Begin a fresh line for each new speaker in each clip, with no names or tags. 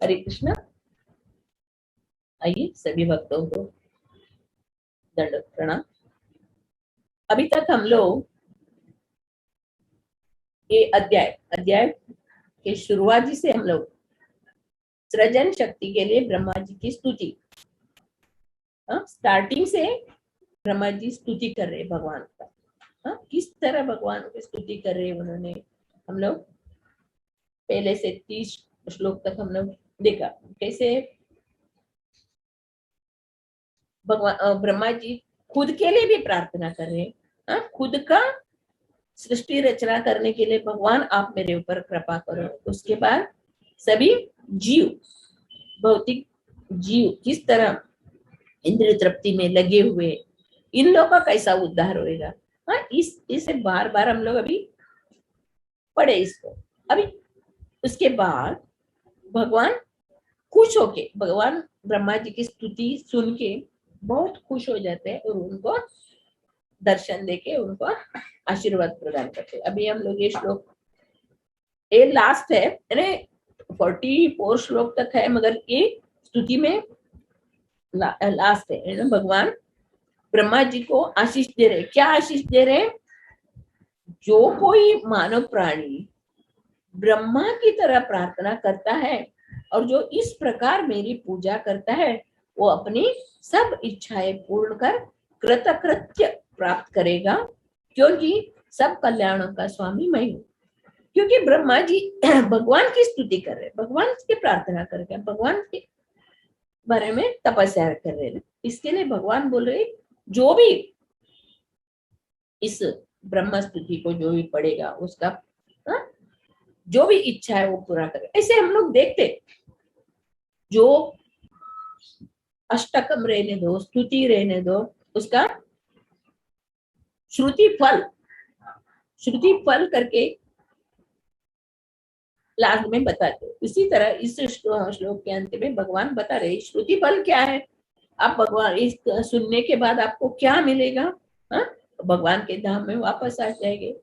हरे कृष्ण। आइए सभी भक्तों को दंडवत प्रणाम। अभी तक हम लोग ये अध्याय अध्याय के शुरुआत से हम लोग सृजन शक्ति के लिए ब्रह्मा जी की स्तुति, स्टार्टिंग से ब्रह्मा जी स्तुति कर रहे भगवान का। किस तरह भगवान की स्तुति कर रहे उन्होंने हम लोग पहले से 30 श्लोक तक हम लोग देखा। कैसे भगवान ब्रह्मा जी खुद के लिए भी प्रार्थना कर रहे हैं, खुद का सृष्टि रचना करने के लिए भगवान आप मेरे ऊपर कृपा करो। उसके बाद सभी जीव, भौतिक जीव किस तरह इंद्रिय तृप्ति में लगे हुए, इन लोगों का कैसा उद्धार होएगा। इसे बार बार हम लोग अभी पढ़े इसको। अभी उसके बाद भगवान खुश होके, भगवान ब्रह्मा जी की स्तुति सुन के बहुत खुश हो जाते हैं और उनको दर्शन देके उनको आशीर्वाद प्रदान करते हैं। अभी हम लोग ये श्लोक, ये लास्ट है, 44 श्लोक तक है, मगर ये स्तुति में लास्ट है। भगवान ब्रह्मा जी को आशीष दे रहे। क्या आशीष दे रहे? जो कोई मानव प्राणी ब्रह्मा की तरह प्रार्थना करता है और जो इस प्रकार मेरी पूजा करता है, वो अपनी सब इच्छाएं पूर्ण कर कृतकृत्य प्राप्त करेगा, क्योंकि सब कल्याणों का स्वामी मैं हूँ। क्योंकि ब्रह्मा जी भगवान की स्तुति कर रहे, भगवान की प्रार्थना कर रहे, भगवान के बारे में तपस्या कर रहे हैं। इसके लिए भगवान बोल रहे जो भी इस ब्रह्म स्तुति को जो भी पढ़ेगा उसका जो भी इच्छा है वो पूरा करे। ऐसे हम लोग देखते, जो अष्टकम रहने दो, स्तुति रहने दो, उसका श्रुति फल करके लास्ट में बताते। इसी तरह इस श्लोक के अंत में भगवान बता रहे श्रुति फल क्या है। आप भगवान इस सुनने के बाद आपको क्या मिलेगा? भगवान के धाम में वापस आ जाएंगे।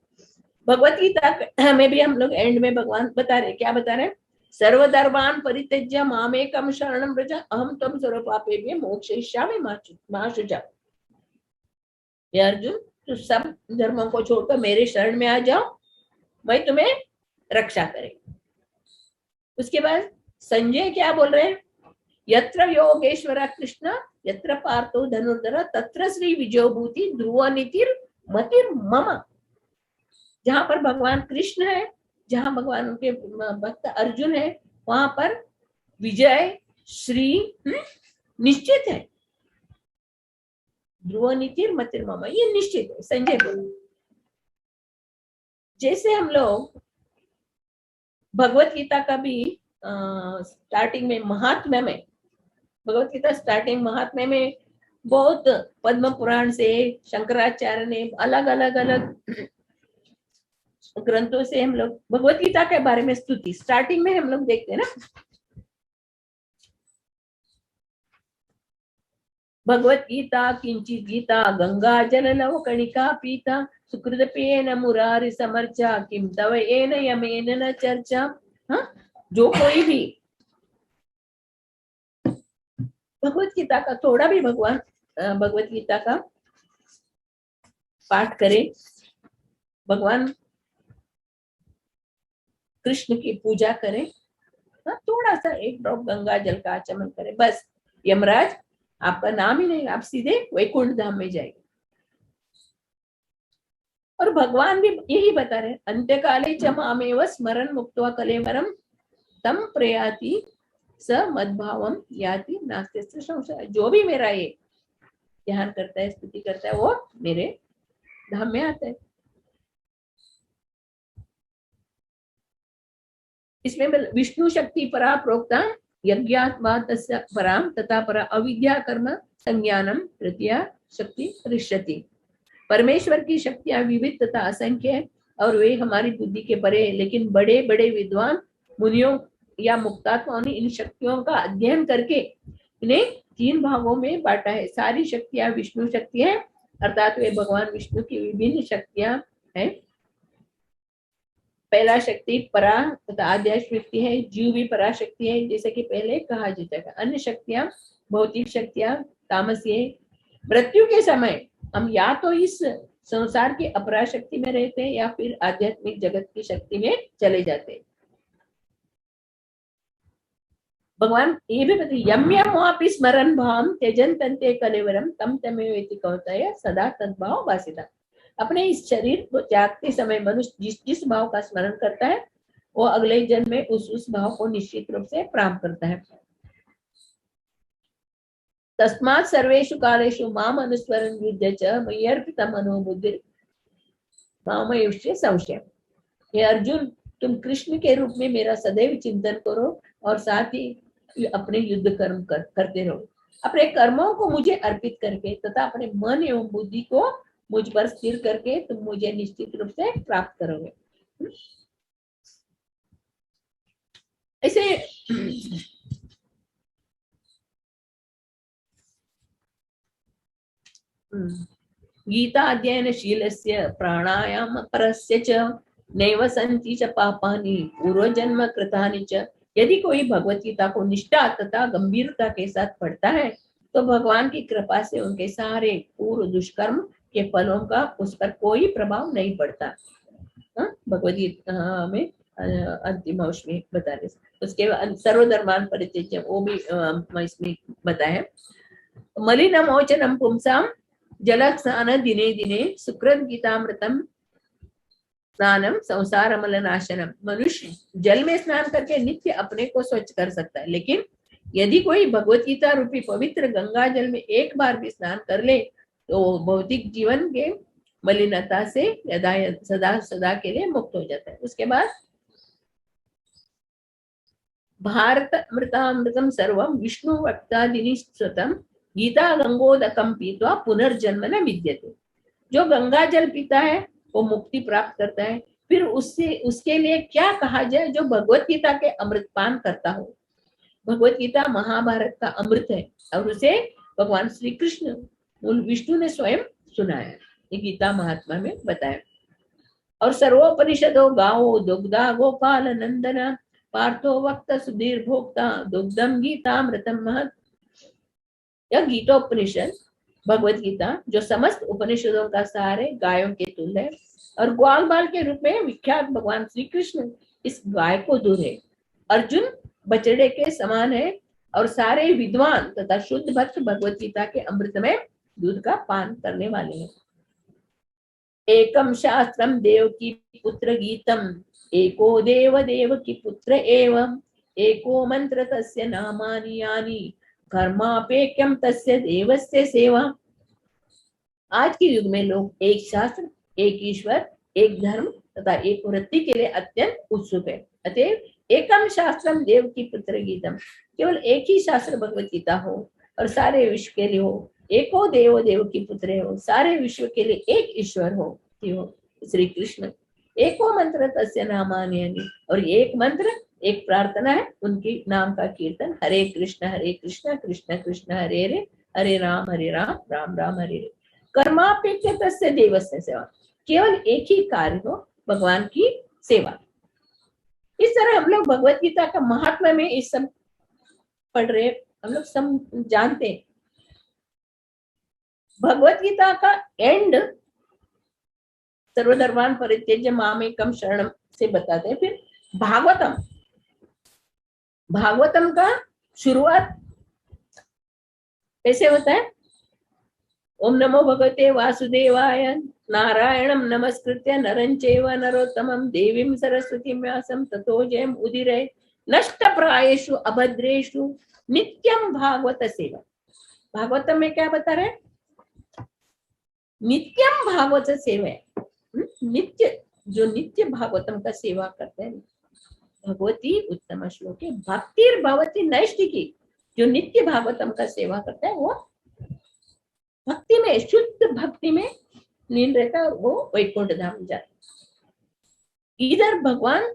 भगवत गीता में भी हम लोग एंड में भगवान बता रहे, क्या बता रहे? सर्वधर्मान् परित्यज्य मामेकं शरणं व्रज अहं त्वं सर्वपापेभ्यो मोक्षयिष्यामि मा शुचा। ये अर्जुन, तो सब धर्मों को छोड़कर मेरे शरण में आ जाओ, मैं तुम्हें रक्षा करेंगे। उसके बाद संजय क्या बोल रहे हैं? यत्र योगेश्वर कृष्ण यत्र पार्थो धनुर्धर तत्र श्री विजयोभूति ध्रुव नीतिर मतिर मम। जहां पर भगवान कृष्ण है, जहां भगवान उनके भक्त अर्जुन है, वहां पर विजय श्री निश्चित है। ध्रुव नीतिर मतिर मम, ये निश्चित है। संजय बोल, जैसे हम लोग भगवत गीता का भी स्टार्टिंग में महात्म्य में, भगवत गीता स्टार्टिंग महात्म्य में बहुत पद्म पुराण से शंकराचार्य ने अलग अलग ग्रंथों से हम लोग भगवत गीता के बारे में स्तुति स्टार्टिंग में हम लोग देखते हैं ना। भगवत गीता किंचित गीता गंगा जल लव कणिका पीता सुकृतपेन मुरारि समर्चा किम तव येन यमेन न चर्चा। जो कोई भी भगवत गीता का थोड़ा भी भगवत गीता का पाठ करे, भगवान कृष्ण की पूजा करे, थोड़ा सा एक ड्रॉप गंगा जल का आचमन करे, बस यमराज आपका नाम ही नहीं, आप सीधे वैकुंठ धाम में जाएंगे। और भगवान भी यही बता रहे, अंत्यकाले च मामेव स्मरण मुक्त्वा कलेवरम तम प्रयाति स मद्भावम याति नास्त्यस्य संशय। जो भी मेरा ये ध्यान करता है, स्तुति करता है, वो मेरे धाम में आता है। इसमें विष्णु शक्ति परा प्रोक्ता यज्ञात्मा तस्य पराम तथा परा अविद्या कर्म संज्ञानम तृतीया शक्ति रिष्यति। परमेश्वर की शक्तियां विविध तथा असंख्य है और वे हमारी बुद्धि के परे है, लेकिन बड़े बड़े विद्वान मुनियों या मुक्तात्माओं ने इन शक्तियों का अध्ययन करके इन्हें 3 भागों में बांटा है। सारी शक्तियां विष्णु शक्ति है, अर्थात वे भगवान विष्णु की विभिन्न शक्तियां हैं। पहला शक्ति परा तथा आध्यात्मिक शक्ति है, जीव भी परा शक्ति है जैसे कि पहले कहा जाता है। अन्य शक्तियां भौतिक शक्तियां तामसीय। मृत्यु के समय हम या तो इस संसार की अपरा शक्ति में रहते हैं या फिर आध्यात्मिक जगत की शक्ति में चले जाते हैं। भगवान ये भी बताइए, यम यम वापि स्मरण भाव त्यजन तंते कलेवरम तम तमेवेति कौंतेय सदा तद्भाव वासिता। अपने इस शरीर को त्यागते समय मनुष्य जिस जिस भाव का स्मरण करता है वो अगले जन्म में उस भाव को निश्चित रूप से प्राप्त करता है। तस्मात् सर्वेषु कालेषु माम अनुस्मरन् युध्य च मय्यर्पित मनो बुद्धि मामयुष्य संशय। हे अर्जुन, तुम कृष्ण के रूप में मेरा सदैव चिंतन करो और साथ ही अपने युद्ध कर्म करते रहो। अपने कर्मों को मुझे अर्पित करके तथा अपने मन एवं बुद्धि को मुझ पर स्थिर करके तुम मुझे निश्चित रूप से प्राप्त करोगे। ऐसे गीता अध्ययनशीलस्य प्राणायाम परस्य च नैव सन्ति च पापानि पूर्वजन्म कृतानि च। यदि कोई भगवत गीता को निष्ठा तथा गंभीरता के साथ पढ़ता है तो भगवान की कृपा से उनके सारे पूर्व दुष्कर्म के फलों का उस पर कोई प्रभाव नहीं पड़ता। भगवत गीता में अंतिम अंश में बता रहे। उसके बाद सर्वधर्मान परित्यज्य वो भी इसमें बताया। मलिन मोचनम पुंसाम जल स्नान दिने दिने सुकृत गीतामृतम स्नानम संसार मलनाशनम। मनुष्य जल में स्नान करके नित्य अपने को स्वच्छ कर सकता है, लेकिन यदि कोई भगवत गीता रूपी पवित्र गंगा जल में एक बार भी स्नान कर ले तो भौतिक जीवन के मलिनता से सदा सदा के लिए मुक्त हो जाता है। उसके बाद भारत अमृतामृतम सर्वम विष्णु वक्तादिनी स्वतम गीता गंगोदकम पीत्वा पुनर्जन्म न विद्यते। जो गंगा जल पीता है वो मुक्ति प्राप्त करता है। फिर उसके लिए क्या कहा जाए जो भगवत गीता के अमृतपान करता हो। भगवत गीता महाभारत का अमृत है और उसे भगवान श्री कृष्ण विष्णु ने स्वयं सुनाया, ये गीता महात्मा में बताया। और सर्वोपनिषदो गावो दुग्धा गोपाल नंदना पार्थो वक्त सुधीर भोक्ता दुग्धम गीतामृतम महत्। यह गीतोपनिषद भगवत गीता जो समस्त उपनिषदों का सार है, गायों के तुल्य है और ग्वाल बाल के रूप में विख्यात भगवान श्री कृष्ण इस गाय को दूध है। अर्जुन बछड़े के समान है और सारे विद्वान तथा शुद्ध भक्त भगवत गीता के अमृत में दूध का पान करने वाले हैं। एकम शास्त्रम देव की पुत्र गीतम एको देव देव की पुत्र एवं एको मंत्र तस्य नामानि यानि कर्मापेक्यम तस्य देवस्य सेवा। आज के युग में लोग एक शास्त्र, एक ईश्वर, एक धर्म तथा एक वृत्ति के लिए अत्यंत उत्सुक है। अतएव एकम शास्त्रम देव की पुत्र गीतम, केवल एक ही शास्त्र भगवत गीता हो और सारे विश्व के लिए हो। एको देव देव की पुत्र हो, सारे विश्व के लिए एक ईश्वर हो श्री कृष्ण। एको मंत्र तस्य नामानि, और एक मंत्र एक प्रार्थना है उनके नाम का कीर्तन। हरे कृष्ण कृष्ण कृष्ण हरे हरे, हरे राम राम राम हरे हरे। कर्मापेक्ष तस्य देवस्य सेवा, केवल एक ही कार्य हो, भगवान की सेवा। इस तरह हम लोग भगवत गीता का महात्मा में इस सब पढ़ रहे, हम लोग सब जानते हैं। भगवत गीता का एंड सर्वधर्मान परित्यज्य मामेकम शरणम से बताते हैं। फिर भागवतम का शुरुआत कैसे होता है? ओम नमो भगवते वासुदेवाय नारायणं नमस्कृत्य नरं चैव नरोत्तमं देवीं सरस्वतीं व्यासं ततो जयम् उदीरये नष्टप्रायेषु अभद्रेषु नित्यं भागवत सेवा। भागवतम में क्या बता रहे? नित्यम भागवत सेवा। नित्य, जो नित्य भागवतम का सेवा करते हैं। भगवती उत्तम श्लोके भक्तिर भवती नैष्ठिकी, जो नित्य भागवतम का सेवा करता है वो भक्ति में, शुद्ध भक्ति में लीन रहता है, वो वैकुंठ धाम जाता है। इधर भगवान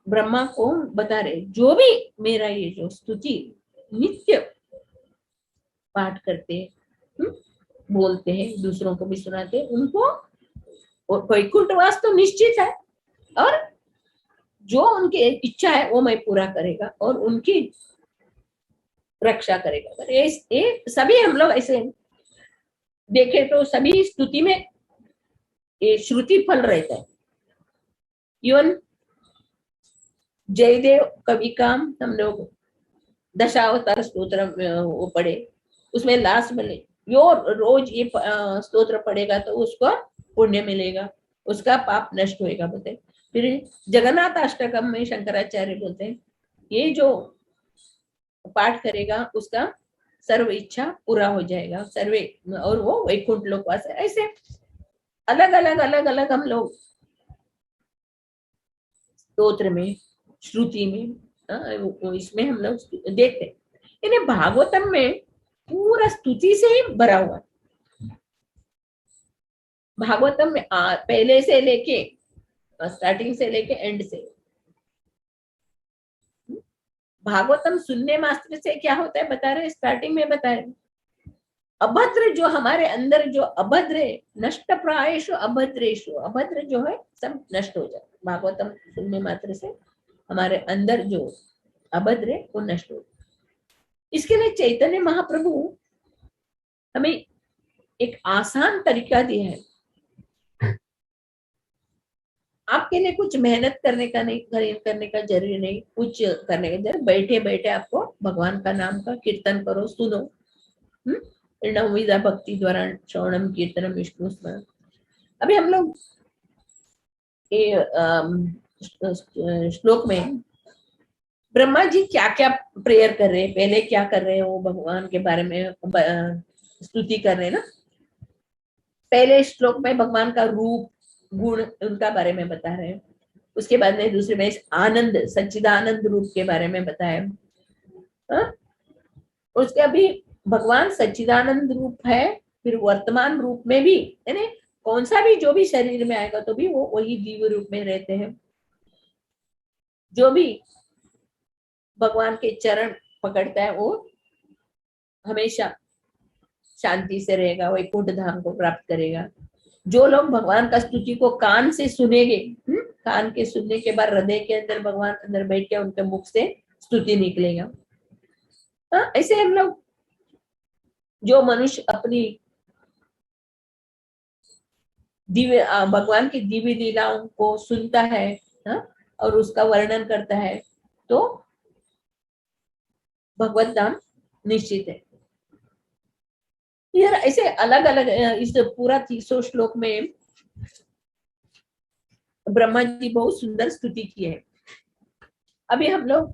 ब्रह्मा को बता रहे, जो भी मेरा ये जो स्तुति नित्य पाठ करते हैं, बोलते हैं, दूसरों को भी सुनाते हैं, उनको वैकुंठ वास तो निश्चित है और जो उनकी इच्छा है वो मैं पूरा करेगा और उनकी रक्षा करेगा। ये सभी हम लोग ऐसे देखे तो सभी स्तुति में ये श्रुति फल रहता है। इवन जयदेव कवि का हम लोग दशावतार स्तोत्र वो पढ़े, उसमें लास्ट में यो रोज ये स्तोत्र पढ़ेगा तो उसको पुण्य मिलेगा, उसका पाप नष्ट होएगा बोलते। फिर जगन्नाथ अष्टकम में शंकराचार्य बोलते हैं ये जो पाठ करेगा उसका सर्व इच्छा पूरा हो जाएगा, सर्वे और वो वैकुंठ लोकवास है। ऐसे अलग अलग हम लोग स्तोत्र में श्रुति में इसमें हम लोग देखते हैं। इन्हें भागवतम में पूरा स्तुति से ही भरा हुआ। भागवतम में पहले से लेके स्टार्टिंग से लेके एंड से भागवतम सुनने मात्र से क्या होता है बता रहे, स्टार्टिंग में बता रहे अभद्र जो हमारे अंदर जो अभद्र है, नष्ट प्रायेषु अभद्रेषु, अभद्र जो है सब नष्ट हो जाए। भागवतम सुनने मात्र से हमारे अंदर जो अभद्र है वो नष्ट हो जाए। इसके लिए चैतन्य महाप्रभु हमें एक आसान तरीका दिया है। आपके लिए कुछ मेहनत करने का नहीं, करने का जरूरी नहीं, कुछ करने का जरूरी, बैठे बैठे आपको भगवान का नाम का कीर्तन करो, सुनो। नवविधा भक्ति द्वारा श्रवणम कीर्तनम विष्णु स्मरण। अभी हम लोग श्लोक में ब्रह्मा जी क्या क्या प्रेयर कर रहे हैं, पहले क्या कर रहे हैं, वो भगवान के बारे में स्तुति कर रहे हैं ना। पहले श्लोक में भगवान का रूप गुण उनका बारे में बता रहे हैं, उसके बाद में दूसरे में आनंद सच्चिदानंद रूप के बारे में बताया। उसके अभी भगवान सच्चिदानंद रूप है, फिर वर्तमान रूप में भी, यानी कौन सा भी जो भी शरीर में आएगा तो भी वो वही दिव्य रूप में रहते हैं। जो भी भगवान के चरण पकड़ता है वो हमेशा शांति से रहेगा, वैकुंठ धाम को प्राप्त करेगा। जो लोग भगवान का स्तुति को कान से सुनेंगे, कान के सुनने के बाद हृदय के अंदर भगवान अंदर बैठ के उनके मुख से स्तुति निकलेगा। ऐसे हम लोग जो मनुष्य अपनी दिव्य भगवान की दिव्य लीलाओं को सुनता है और उसका वर्णन करता है तो भगवत धाम निश्चित है। यार ऐसे अलग अलग इस पूरा 300 श्लोक में ब्रह्मा जी बहुत सुंदर स्तुति की है। अभी हम लोग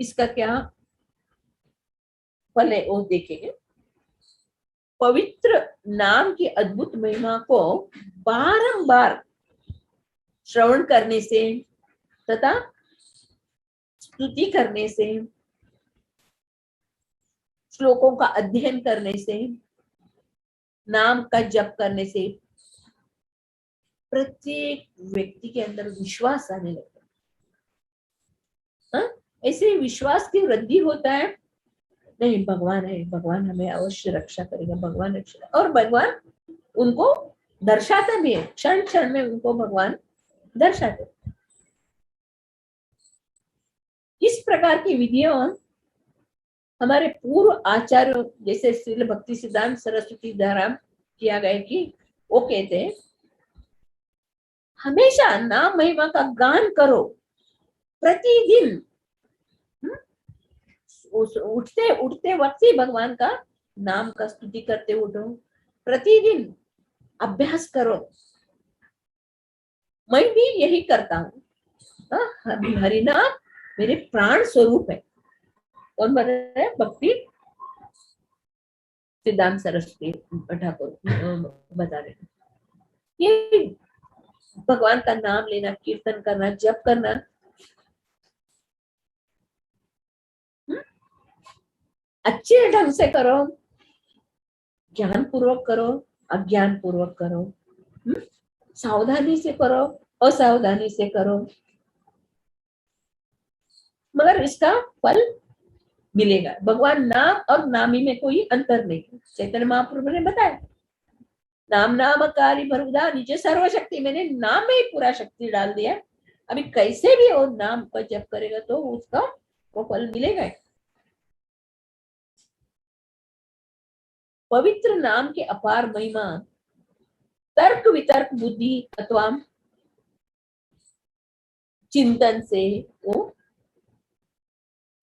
इसका क्या फल है वो देखेंगे। पवित्र नाम की अद्भुत महिमा को बारंबार श्रवण करने से तथा स्तुति करने से, श्लोकों का अध्ययन करने से, नाम का जप करने से प्रत्येक व्यक्ति के अंदर विश्वास आने लगता है। ऐसे विश्वास की वृद्धि होता है, नहीं भगवान है, भगवान हमें अवश्य रक्षा करेगा, भगवान रक्षा, और भगवान उनको दर्शाता भी है, क्षण क्षण में उनको भगवान दर्शाते। इस प्रकार की विधियों हमारे पूर्व आचार्यों जैसे श्रील भक्ति सिद्धांत सरस्वती द्वारा किया गया कि वो कहते हैं हमेशा नाम महिमा का गान करो, प्रतिदिन उठते उठते वक्त ही भगवान का नाम का स्तुति करते उठो, प्रतिदिन अभ्यास करो। मैं भी यही करता हूँ। हरिनाम मेरे प्राण स्वरूप है। कौन बता रहे हैं? भक्ति सिद्धांत सरस्वती ठाकुर बता रहे हैं। ये भगवान का नाम लेना, कीर्तन करना, जप करना अच्छे ढंग से करो, ज्ञान पूर्वक करो, अज्ञान पूर्वक करो, सावधानी से करो, असावधानी से करो, मगर इसका फल मिलेगा। भगवान नाम और नामी में कोई अंतर नहीं। चैतन्य महाप्रभु ने बताया नाम नामकारी भरुदा निज सर्वशक्ति, मैंने नाम में ही पूरा शक्ति डाल दिया, अभी कैसे भी वो नाम का जप करेगा तो उसका वो फल मिलेगा। पवित्र नाम के अपार महिमा तर्क वितर्क बुद्धि अथवा चिंतन से वो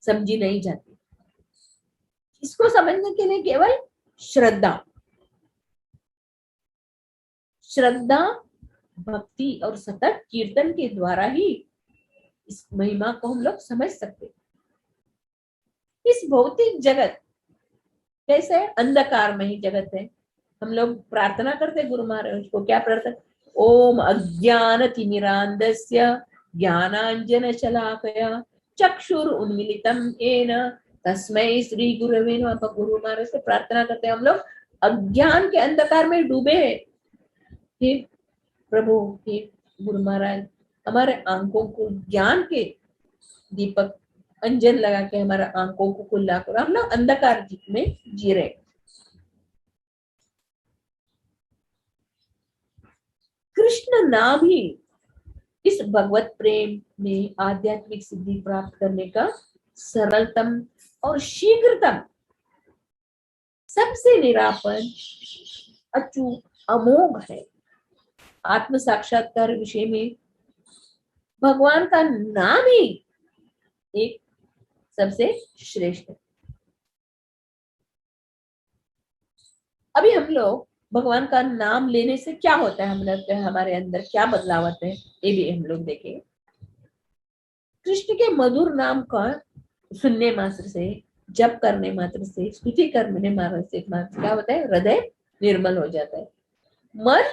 समझी नहीं जाती। इसको समझने के लिए केवल श्रद्धा श्रद्धा भक्ति और सतत कीर्तन के द्वारा ही इस महिमा को हम लोग समझ सकते। इस भौतिक जगत कैसे अंधकार में ही जगत है। हम लोग प्रार्थना करते गुरु महाराज को, क्या प्रार्थना? ओम अज्ञान तिमिरांधस्य ज्ञानांजन शलाकया चक्षुर उन्मीलितम येन तस्मै श्री गुरवे नमः। गुरु महाराज से प्रार्थना करते हम लोग, अज्ञान के अंधकार में डूबे हैं। हे प्रभु, हे गुरु महाराज, हमारे आंखों को ज्ञान के दीपक अंजन लगा के हमारा आंखों को खुला करो। हम लोग अंधकार में जी रहे। कृष्ण नाम ही इस भगवत प्रेम में आध्यात्मिक सिद्धि प्राप्त करने का सरलतम और शीघ्रतम, सबसे निरापद, अचूक, अमोघ है। आत्म साक्षात्कार विषय में भगवान का नाम ही एक सबसे श्रेष्ठ है। अभी हम लोग भगवान का नाम लेने से क्या होता है, हम लोग हमारे अंदर क्या बदलाव आते हैं, ये भी हम लोग देखें। कृष्ण के मधुर नाम का सुनने मात्र से, जप करने मात्र से, स्तुति करने मात्र से क्या होता है? हृदय निर्मल हो जाता है, मन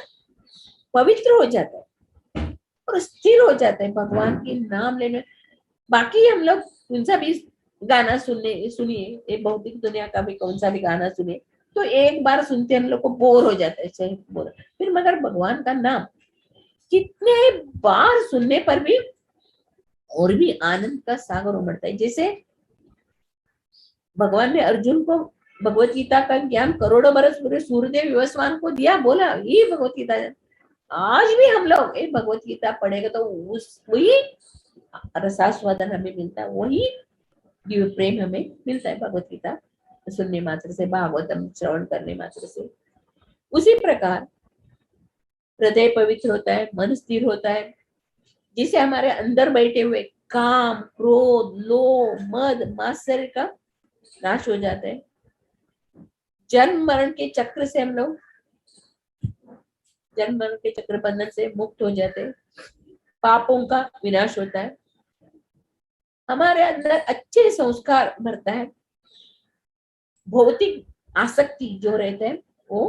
पवित्र हो जाता है और स्थिर हो जाता है भगवान के नाम लेने। बाकी हम लोग कौन सा भी गाना सुनिए, ये भौतिक दुनिया का भी कौन सा भी गाना सुनिए तो एक बार सुनते हम लोग को बोर हो जाता है, फिर मगर भगवान का नाम कितने बार सुनने पर भी और भी आनंद का सागर उमड़ता है। जैसे भगवान ने अर्जुन को भगवत गीता का ज्ञान करोड़ों बरस पूरे सूर्यदेव विवस्वान को दिया, बोला ये भगवत गीता है। आज भी हम लोग ये भगवत गीता पढ़ेगा तो वही रसास्वादन हमें मिलता है, वही दिव्य प्रेम हमें मिलता है भगवत गीता सुनने मात्र से, भागवतम श्रवण करने मात्र से। उसी प्रकार हृदय पवित्र होता है, मन स्थिर होता है, जिसे हमारे अंदर बैठे हुए काम, क्रोध, लोभ, मद, मात्सर्य का नाश हो जाता है। जन्म मरण के चक्र से हम लोग, जन्म मरण के चक्र बंधन से मुक्त हो जाते हैं। पापों का विनाश होता है, हमारे अंदर अच्छे संस्कार भरता है, भौतिक आसक्ति जो रहते हैं वो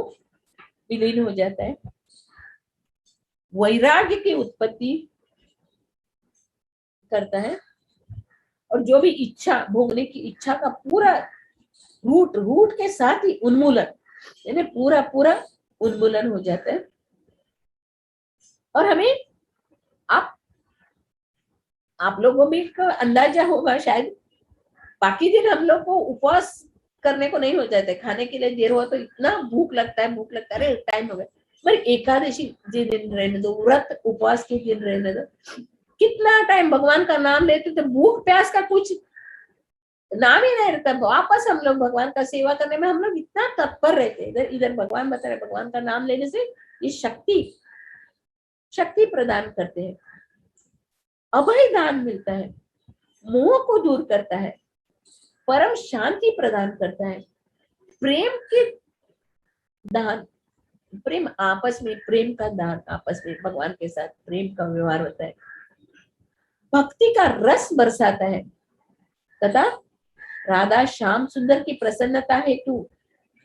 विलीन हो जाता है, वैराग्य की उत्पत्ति करता है और जो भी इच्छा, भोगने की इच्छा का पूरा रूट के साथ ही उन्मूलन, यानी पूरा पूरा उन्मूलन हो जाता है। और हमें आप लोगों में का अंदाजा होगा शायद, बाकी दिन हम लोग को उपवास करने को नहीं हो जाता है, खाने के लिए देर हुआ तो इतना भूख लगता है, अरे टाइम हो गया। पर एकादशी के दिन रहने दो, व्रत उपवास के दिन रहने दो, कितना टाइम भगवान का नाम लेते तो भूख प्यास का कुछ नाम ही नहीं रहता। वापस हम लोग भगवान का सेवा करने में हम लोग इतना तत्पर रहते। इधर इधर भगवान बता रहे, भगवान का नाम लेने से ये शक्ति प्रदान करते हैं, अभय दान मिलता है, मोह को दूर करता है, परम शांति प्रदान करता है, प्रेम के दान, प्रेम आपस में, प्रेम का दान आपस में, भगवान के साथ प्रेम का व्यवहार होता है, भक्ति का रस बरसाता है तथा राधा श्याम सुंदर की प्रसन्नता हेतु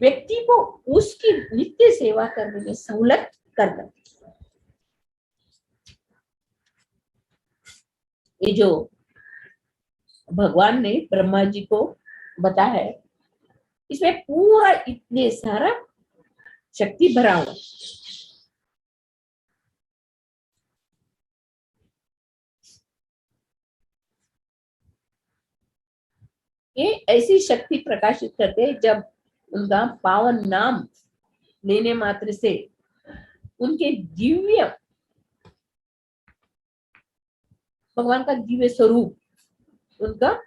व्यक्ति को उसकी नित्य सेवा करने में सहूलत करता है। ये जो भगवान ने ब्रह्मा जी को बताया है, इसमें पूरा इतने सारा शक्ति भरा हुआ। ये ऐसी शक्ति प्रकाशित करते हैं जब उनका पावन नाम लेने मात्र से उनके दिव्य भगवान का दिव्य स्वरूप, उनका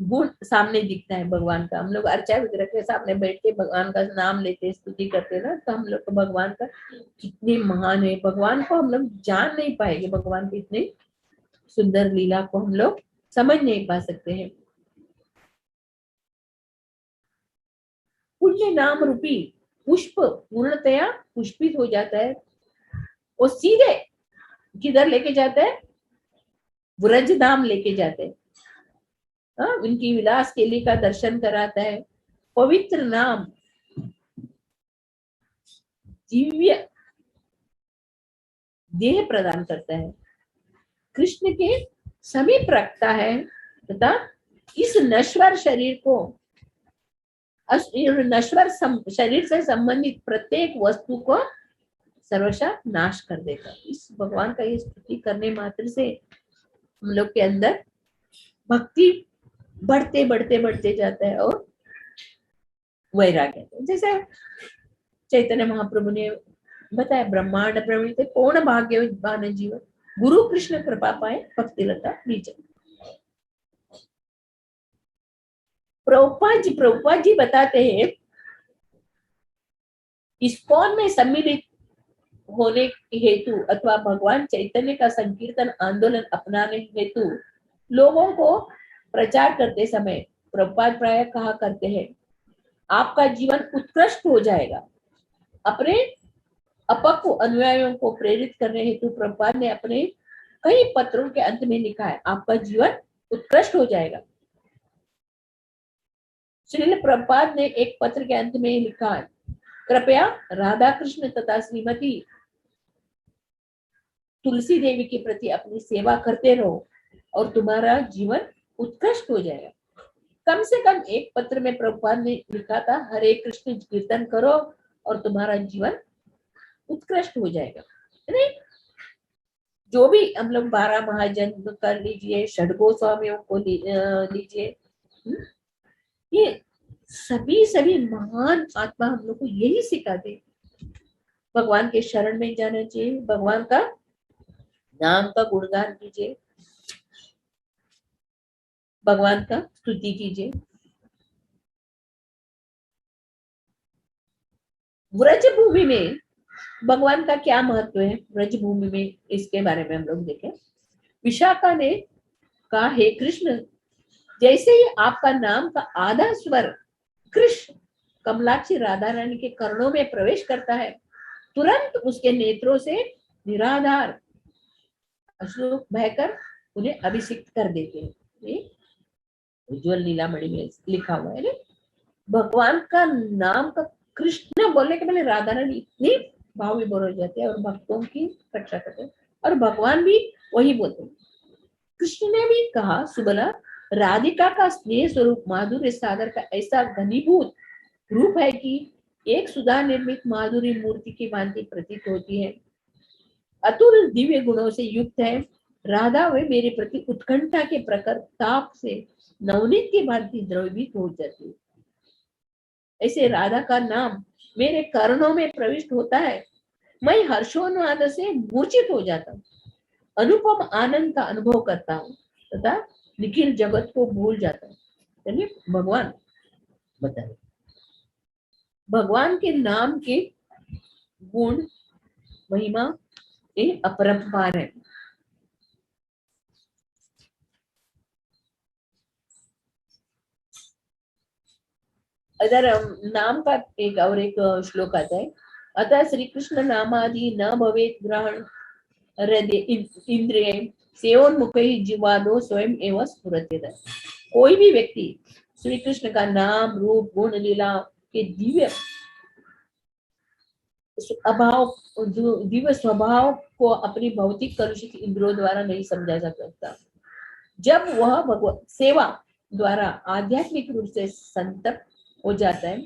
गुण सामने दिखता है भगवान का। हम लोग अर्चा विग्रह के सामने बैठ के भगवान का नाम लेते, स्तुति करते ना, तो हम लोग को भगवान का कितने महान है, भगवान को हम लोग जान नहीं पाएंगे, भगवान की इतनी सुंदर लीला को हम लोग समझ नहीं पा सकते हैं। पुण्य नाम रूपी पुष्प पूर्णतया पुष्पित हो जाता है, और सीधे किधर लेके जाता है, व्रज धाम लेके जाते हैं। उनकी विलास केली का दर्शन कराता है। पवित्र नाम दिव्य देह प्रदान करता है, कृष्ण के समीप रखता है तथा इस नश्वर शरीर को, नश्वर शरीर से संबंधित प्रत्येक वस्तु को सर्वशा नाश कर देगा। इस भगवान का ये स्तुति करने मात्र से हम लोग के अंदर भक्ति बढ़ते बढ़ते बढ़ते जाता है और वैराग्य, जैसे चैतन्य महाप्रभु ने बताया, ब्रह्मांड प्रवृत्ति पूर्ण भाग्यवान जीवन गुरु कृष्ण कृपा पाए भक्ति लता बीज। प्रभुपाद जी बताते हैं, इस्कॉन में सम्मिलित होने हेतु अथवा भगवान चैतन्य का संकीर्तन आंदोलन अपनाने हेतु लोगों को प्रचार करते समय प्रभुपाद प्राय कहा करते हैं, आपका जीवन उत्कृष्ट हो जाएगा। अपने अपक्व अनुयायियों को प्रेरित करने हेतु प्रभुपाद ने अपने कई पत्रों के अंत में लिखा है, आपका जीवन उत्कृष्ट हो जाएगा। श्रील प्रभुपाद ने एक पत्र के अंत में लिखा है, कृपया राधा कृष्ण तथा श्रीमती तुलसी देवी के प्रति अपनी सेवा करते रहो और तुम्हारा जीवन उत्कृष्ट हो जाएगा। कम से कम एक पत्र में प्रभुपाद ने लिखा था, हरे कृष्ण कीर्तन करो और तुम्हारा जीवन उत्कृष्ट हो जाएगा। नहीं, जो भी हम लोग 12 महाजन्म कर लीजिए, षडगो स्वामियों को लीजिए, ये सभी महान आत्मा हम लोग को यही सिखाते, भगवान के शरण में जाना चाहिए, भगवान का नाम का गुणगान कीजिए, भगवान का स्तुति कीजिए। व्रज भूमि में भगवान का क्या महत्व है, व्रज भूमि में, इसके बारे में हम लोग देखें। विशाखा ने कहा, हे कृष्ण, जैसे ही आपका नाम का आधा स्वर कृष्ण कमलाक्षी राधा रानी के कर्णों में प्रवेश करता है, तुरंत उसके नेत्रों से निराधार अश्रु बहकर उन्हें अभिषिक्त कर देते हैं। उज्ज्वल नीलामणि में लिखा हुआ है। भगवान का नाम का कृष्ण बोलने के पहले राधा रानी इतनी भाव विभोर हो जाते हैं और भक्तों की रक्षा करते हैं, और भगवान भी वही बोलते हैं। कृष्ण ने भी कहा, सुबला, राधिका का स्नेह स्वरूप माधुर्य सागर का ऐसा घनीभूत रूप है कि एक सुधा निर्मित माधुरी मूर्ति की भांति प्रतीत होती है, अतुल दिव्य गुणों से युक्त है। राधा वे मेरे प्रति उत्कंठा के प्रखर ताप से नवनीत की भांति द्रवीभूत हो जाती है। ऐसे राधा का नाम मेरे कर्णों में प्रविष्ट होता है, मैं हर्षोन्माद से मूर्छित हो जाता हूँ, अनुपम आनंद का अनुभव करता हूँ तथा निखिल जगत को भूल जाता हूँ। चलिए भगवान बताए, भगवान के नाम के गुण महिमा ये अपरंपार है। अगर नाम का एक और एक श्लोक आता है, अतः श्री कृष्ण नामादि न भवेत ग्रहण हृदय इंद्रिय सेवोन्मुख जीवादो स्वयं एवं स्फुरत्येत। कोई भी व्यक्ति श्री कृष्ण का नाम, रूप, गुण, लीला के दिव्य स्वभाव को अपनी भौतिक कलुषित इंद्रियों द्वारा नहीं समझा जा सकता। जब वह भगवत सेवा द्वारा आध्यात्मिक रूप से संतप्त हो जाता है,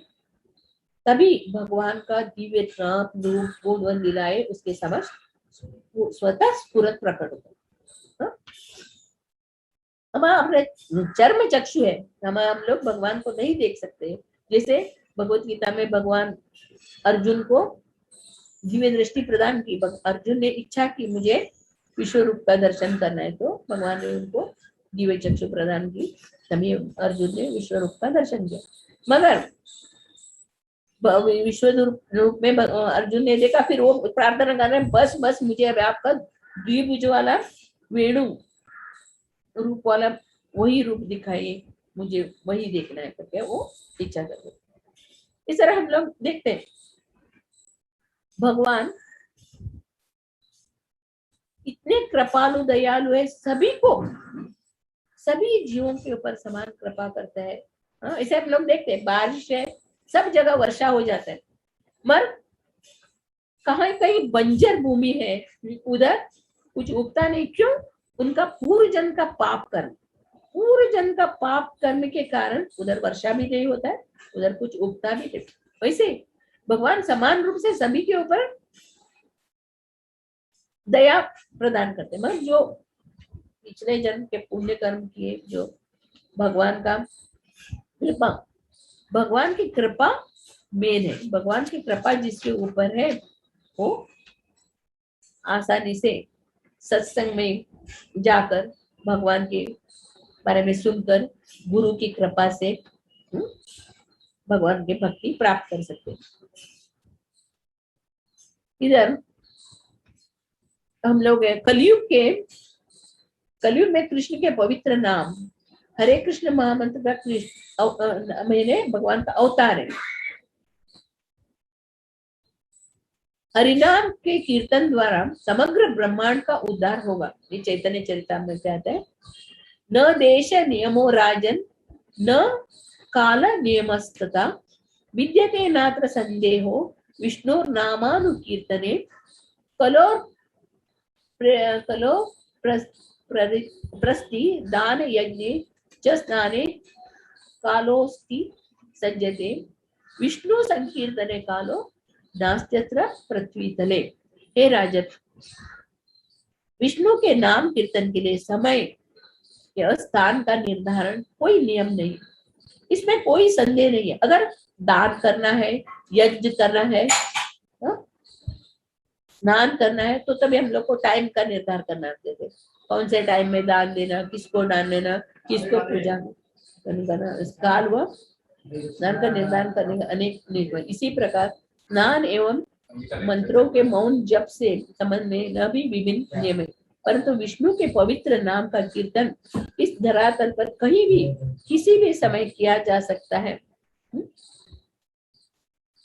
तभी भगवान का दिव्य नाम, रूप, गुण व लीलाएं उसके समक्ष स्वतः स्फुरत प्रकट होता है। हमारा अपने चर्म चक्षु है, हम लोग भगवान को नहीं देख सकते। जैसे भगवत गीता में भगवान अर्जुन को दिव्य दृष्टि प्रदान की, अर्जुन ने इच्छा की मुझे विश्व रूप का दर्शन करना है तो भगवान ने उनको दिव्य चक्षु प्रदान की, तभी अर्जुन ने विश्व रूप का दर्शन किया। मगर विश्व रूप में अर्जुन ने देखा, फिर वो प्रार्थना कर रहे हैं, बस बस मुझे अब आपका द्विभुज वाला वेणु रूप वाला वही रूप दिखाइए, मुझे वही देखना है करके वो इच्छा कर रहे। इस तरह हम लोग देखते हैं भगवान इतने कृपालु दयालु है, सभी को, सभी जीवों के ऊपर समान कृपा करता है। इसे हम लोग देखते हैं, बारिश है, सब जगह वर्षा हो जाता है, मगर कहीं कहीं बंजर भूमि है, उधर कुछ उगता नहीं। क्यों? उनका पूर्व जन्म का पाप कर्म, पूर्व जन्म का पाप करने के कारण उधर वर्षा भी नहीं होता है, उधर कुछ उगता भी नहीं। वैसे भगवान समान रूप से सभी के ऊपर दया प्रदान करते हैं। मतलब जो पिछले जन्म के पुण्य कर्म किए, जो भगवान का कृपा, भगवान की कृपा मेन है। भगवान की कृपा जिसके ऊपर है वो आसानी से सत्संग में जाकर भगवान के बारे में सुनकर गुरु की कृपा से भगवान की भक्ति प्राप्त कर सकते हैं। इधर हम लोग कलयुग में कृष्ण के पवित्र नाम, हरे कृष्ण महामंत्र का कृष्ण मैंने भगवान का अवतार है। हरिनाम के कीर्तन द्वारा समग्र ब्रह्मांड का उद्धार होगा। ये चैतन्य चरितामृत में आता है। न देश नियमो राजन, न काल नियमस्तथा, विद्यते नात्र संदेहो विष्णु नामानुकीर्तने, कलो प्रस्ति दान यज्ञे च स्नाने कालोस्ति सज्जते, विष्णु संकीर्तने कालो नास्त्यत्र पृथ्वी तले। हे राजन, विष्णु के नाम कीर्तन के लिए समय के स्थान का निर्धारण कोई नियम नहीं, इसमें कोई संदेह नहीं है। अगर दान करना है, यज्ञ करना है, स्नान करना है, तो तभी हम लोग को टाइम का निर्धारण करना है, कौन से टाइम में दान देना, किसको दान देना, किसको पूजा करना, इस काल व स्नान का निर्धारण करने का अनेक निर्णय। इसी प्रकार स्नान एवं मंत्रों के मौन जप से संबंध में न भी विभिन्न नियम है, परंतु विष्णु के पवित्र नाम का कीर्तन इस धरातल पर कहीं भी किसी भी समय किया जा सकता है।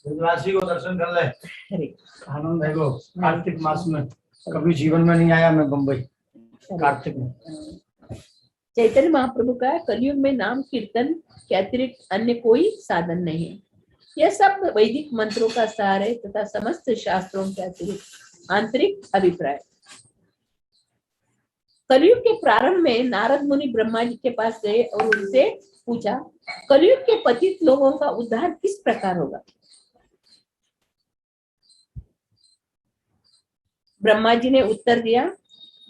राशि को दर्शन कर ले, आनंद है। वो कार्तिक मास में कभी जीवन में नहीं आया मैं बम्बई कार्तिक में।
चैतन्य महाप्रभु का कलयुग में नाम कीर्तन के अतिरिक्त अन्य कोई साधन नहीं है। यह सब वैदिक मंत्रों का सार है तथा समस्त शास्त्रों के अतिरिक्त आंतरिक अभिप्राय। कलयुग के प्रारंभ में नारद मुनि ब्रह्मा जी के पास गए और उनसे पूछा, कलयुग के पतित लोगों का उद्धार किस प्रकार होगा? ब्रह्मा जी ने उत्तर दिया,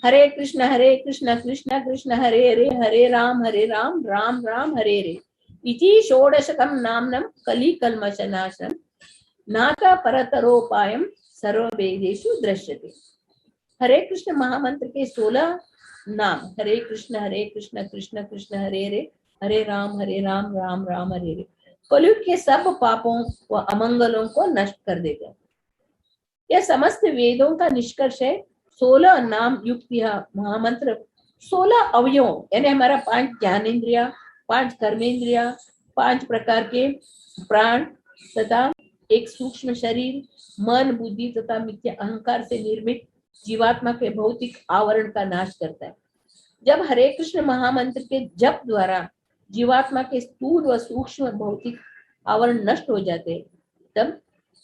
हरे कृष्ण कृष्ण कृष्ण हरे हरे, हरे राम राम राम हरे हरे, इति षोडशकं नाम्नं कलि कल्मषनाशनं, नाका परतरोपायं सर्ववेदेषु दृश्यते। हरे कृष्ण महामंत्र के 16 नाम, हरे कृष्ण कृष्ण कृष्ण हरे हरे, हरे राम राम राम हरे हरे, कलयुग के सब पापों व अमंगलों को नष्ट कर देगा। यह समस्त वेदों का निष्कर्ष है। 16 नाम युक्त यह महामंत्र 16 अवयवों, यानी हमारा 5 ज्ञानेन्द्रिया, 5 कर्मेंद्रिया, 5 प्रकार के प्राण तथा एक सूक्ष्म शरीर, मन, बुद्धि तथा मिथ्या अहंकार से निर्मित जीवात्मा के भौतिक आवरण का नाश करता है। जब हरे कृष्ण महामंत्र के जप द्वारा जीवात्मा के स्थूल व सूक्ष्म भौतिक आवरण नष्ट हो जाते हैं, तब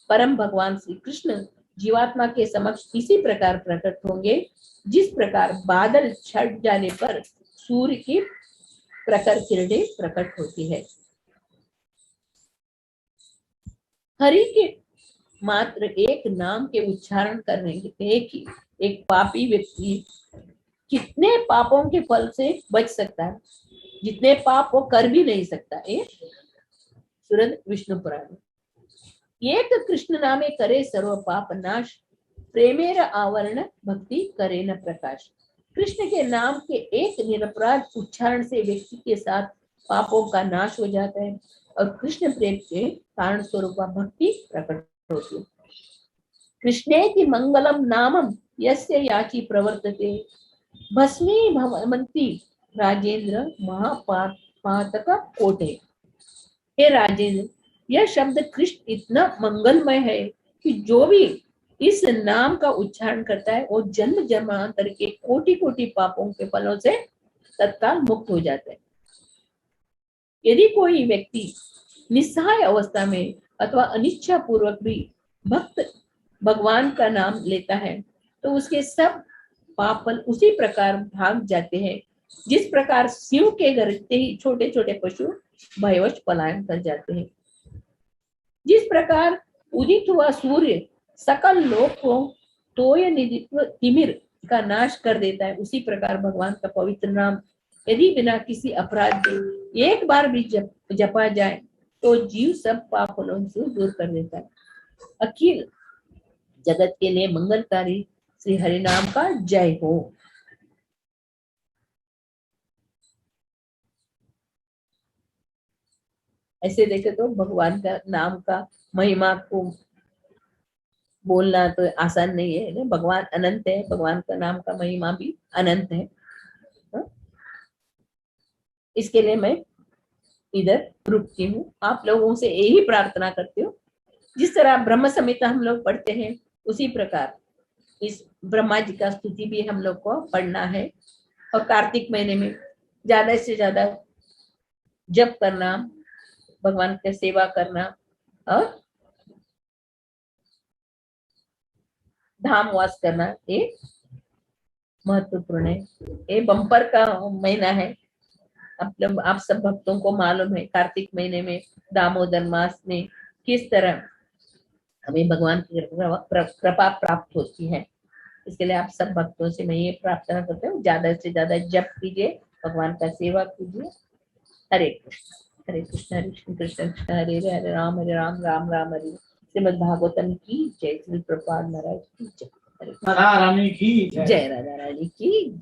परम भगवान श्री कृष्ण जीवात्मा के समक्ष इसी प्रकार प्रकट होंगे जिस प्रकार बादल छट जाने पर सूर्य की प्रखर किरणें प्रकट होती है। हरि के मात्र एक नाम के उच्चारण करने के एक पापी व्यक्ति कितने पापों के फल से बच सकता है, जितने पाप वो कर भी नहीं सकता। सूरत विष्णु पुराण, एक कृष्ण नामे करे सर्व पाप नाश, प्रेमेर आवरण भक्ति करे न प्रकाश। कृष्ण के नाम के एक निरपराध उच्चारण से व्यक्ति के साथ पापों का नाश हो जाता है और कृष्ण प्रेम के कारण स्वरूप भक्ति प्रकट होती है। कृष्णेति मंगलम नामम यस्य याची प्रवर्तते भस्मी भवन्ति राजेंद्र महापातक कोटे। हे राजेंद्र, यह शब्द कृष्ण इतना मंगलमय है कि जो भी इस नाम का उच्चारण करता है वो जन्म जन्मांतर के कोटि कोटि पापों के फलों से तत्काल मुक्त हो जाता है। यदि कोई व्यक्ति निस्सहाय अवस्था में अथवा अनिच्छा पूर्वक भी भक्त भगवान का नाम लेता है तो उसके सब पाप फल उसी प्रकार भाग जाते हैं जिस प्रकार सिंह के गरजते ही छोटे छोटे पशु भयवश पलायन कर जाते हैं। जिस प्रकार उदित हुआ सूर्य सकल लोक को तोय निधित्व तिमिर का नाश कर देता है, उसी प्रकार भगवान का पवित्र नाम यदि बिना किसी अपराध के एक बार भी जपा जाए तो जीव सब पाप फलों से दूर कर देता है। अखिल जगत के लिए मंगलकारी श्री हरि नाम का जय हो। ऐसे देखे तो भगवान का नाम का महिमा को बोलना तो आसान नहीं है ना। भगवान अनंत है, भगवान का नाम का महिमा भी अनंत है। इसके लिए मैं इधर रुकती हूँ। आप लोगों से यही प्रार्थना करती हूँ, जिस तरह ब्रह्म संहिता हम लोग पढ़ते हैं उसी प्रकार इस ब्रह्मा जी का स्तुति भी हम लोग को पढ़ना है और कार्तिक महीने में ज्यादा से ज्यादा जप करना, भगवान की सेवा करना और धाम वास करना ये महत्वपूर्ण है। ये बम्पर का महीना है। आप सब भक्तों को मालूम है कार्तिक महीने में दामोदर मास में किस तरह हमें भगवान की कृपा प्राप्त होती है। इसके लिए आप सब भक्तों से मैं ये प्रार्थना करती हूँ, ज्यादा से ज्यादा जप कीजिए, भगवान का सेवा कीजिए। हरे कृष्ण हरे कृष्ण हरे कृष्ण कृष्ण कृष्ण हरे हरे, हरे राम राम राम हरे। श्रीमद् भागवतम की जय। श्री प्रभुपाद महाराज की जय।
राधा रानी की
जय राधा रानी की जय।